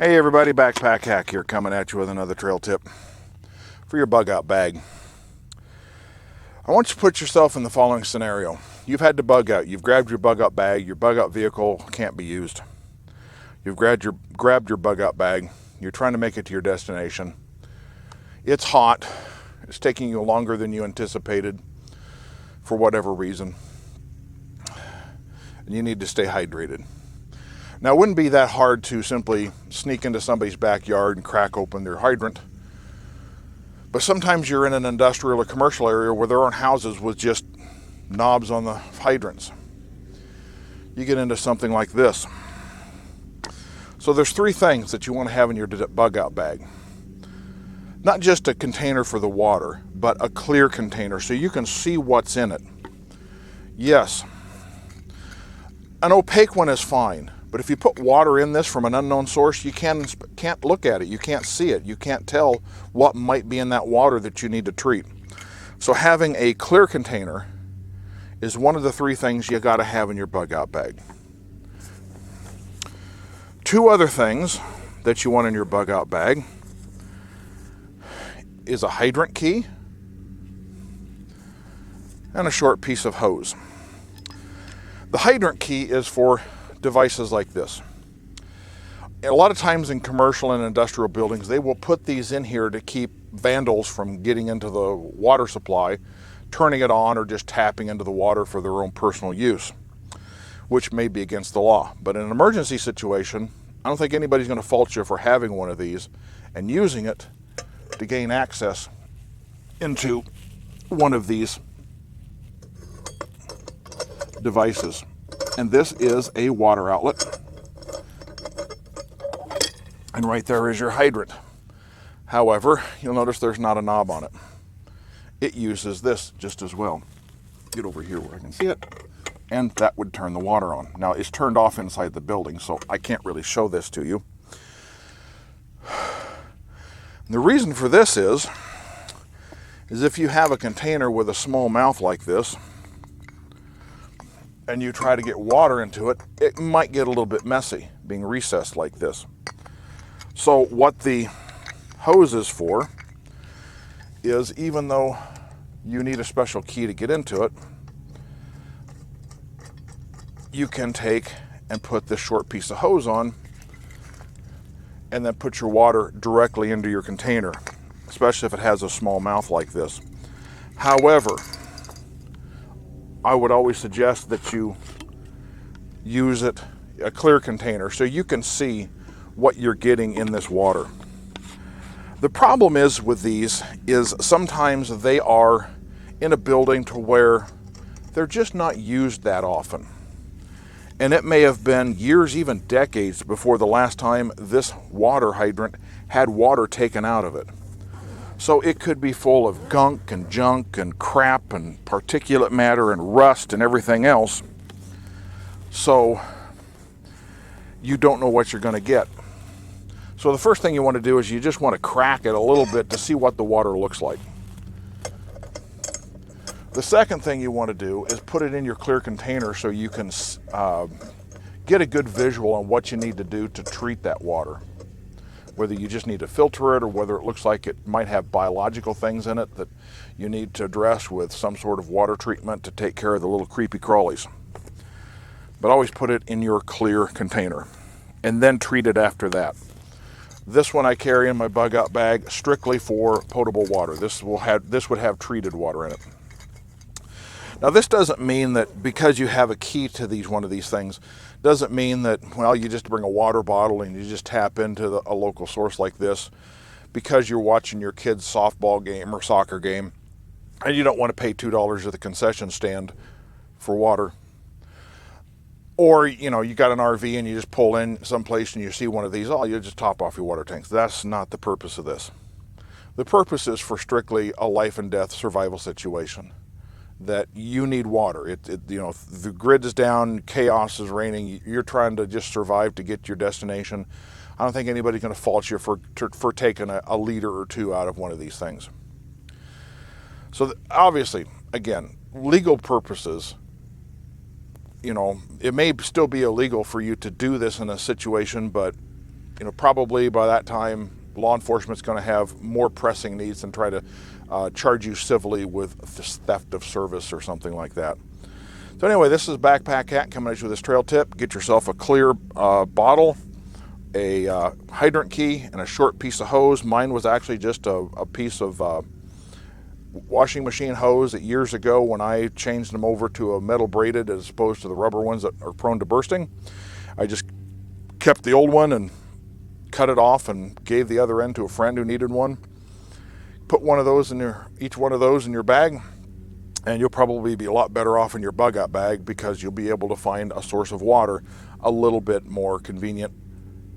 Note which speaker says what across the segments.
Speaker 1: Hey everybody, Backpack Hack here, coming at you with another trail tip for your bug out bag. I want you to put yourself in the following scenario. You've had to bug out. You've grabbed your bug out bag. Your bug out vehicle can't be used. You've grabbed your bug out bag. You're trying to make it to your destination. It's hot. It's taking you longer than you anticipated for whatever reason. And you need to stay hydrated. Now, it wouldn't be that hard to simply sneak into somebody's backyard and crack open their hydrant. But sometimes you're in an industrial or commercial area where there aren't houses with just knobs on the hydrants. You get into something like this. So there's three things that you want to have in your bug out bag. Not just a container for the water, but a clear container so you can see what's in it. Yes, an opaque one is fine. But if you put water in this from an unknown source, you can't look at it. You can't see it. You can't tell what might be in that water that you need to treat. So having a clear container is one of the three things you got to have in your bug out bag. Two other things that you want in your bug out bag is a hydrant key and a short piece of hose. The hydrant key is for devices like this. A lot of times in commercial and industrial buildings, they will put these in here to keep vandals from getting into the water supply, turning it on, or just tapping into the water for their own personal use, which may be against the law. But in an emergency situation, I don't think anybody's going to fault you for having one of these and using it to gain access into one of these devices. And this is a water outlet. And right there is your hydrant. However, you'll notice there's not a knob on it. It uses this just as well. Get over here where I can see it. And that would turn the water on. Now, it's turned off inside the building, so I can't really show this to you. And the reason for this is if you have a container with a small mouth like this, and you try to get water into it, it might get a little bit messy, being recessed like this. So what the hose is for is, even though you need a special key to get into it, you can take and put this short piece of hose on and then put your water directly into your container, especially if it has a small mouth like this. However, I would always suggest that you use a clear container so you can see what you're getting in this water. The problem is with these is sometimes they are in a building to where they're just not used that often. And it may have been years, even decades, before the last time this water hydrant had water taken out of it. So it could be full of gunk and junk and crap and particulate matter and rust and everything else. So you don't know what you're going to get. So the first thing you want to do is you just want to crack it a little bit to see what the water looks like. The second thing you want to do is put it in your clear container so you can get a good visual on what you need to do to treat that water. Whether you just need to filter it or whether it looks like it might have biological things in it that you need to address with some sort of water treatment to take care of the little creepy crawlies. But always put it in your clear container and then treat it after that. This one I carry in my bug out bag strictly for potable water. This would have treated water in it. Now, this doesn't mean that because you have a key to one of these things, doesn't mean that, well, you just bring a water bottle and you just tap into a local source like this because you're watching your kid's softball game or soccer game and you don't want to pay $2 at the concession stand for water. Or, you got an RV and you just pull in someplace and you see one of these, you just top off your water tanks. That's not the purpose of this. The purpose is for strictly a life and death survival situation. That you need water. The grid is down, chaos is reigning, you're trying to just survive to get to your destination. I don't think anybody's going to fault you for taking a liter or two out of one of these things. So obviously, again, legal purposes, it may still be illegal for you to do this in a situation, but probably by that time, law enforcement's going to have more pressing needs than try to charge you civilly with theft of service or something like that. So anyway, this is Backpack Cat coming at you with this trail tip. Get yourself a clear bottle, a hydrant key, and a short piece of hose. Mine was actually just a piece of washing machine hose that years ago, when I changed them over to a metal braided as opposed to the rubber ones that are prone to bursting, I just kept the old one and cut it off and gave the other end to a friend who needed one. Put one of those in each one of those in your bag, and you'll probably be a lot better off in your bug out bag, because you'll be able to find a source of water a little bit more convenient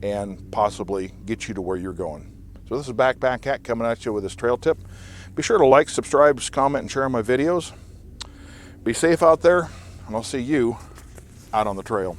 Speaker 1: and possibly get you to where you're going. So this is Backpack Cat coming at you with this trail tip. Be sure to like, subscribe, comment, and share my videos. Be safe out there, and I'll see you out on the trail.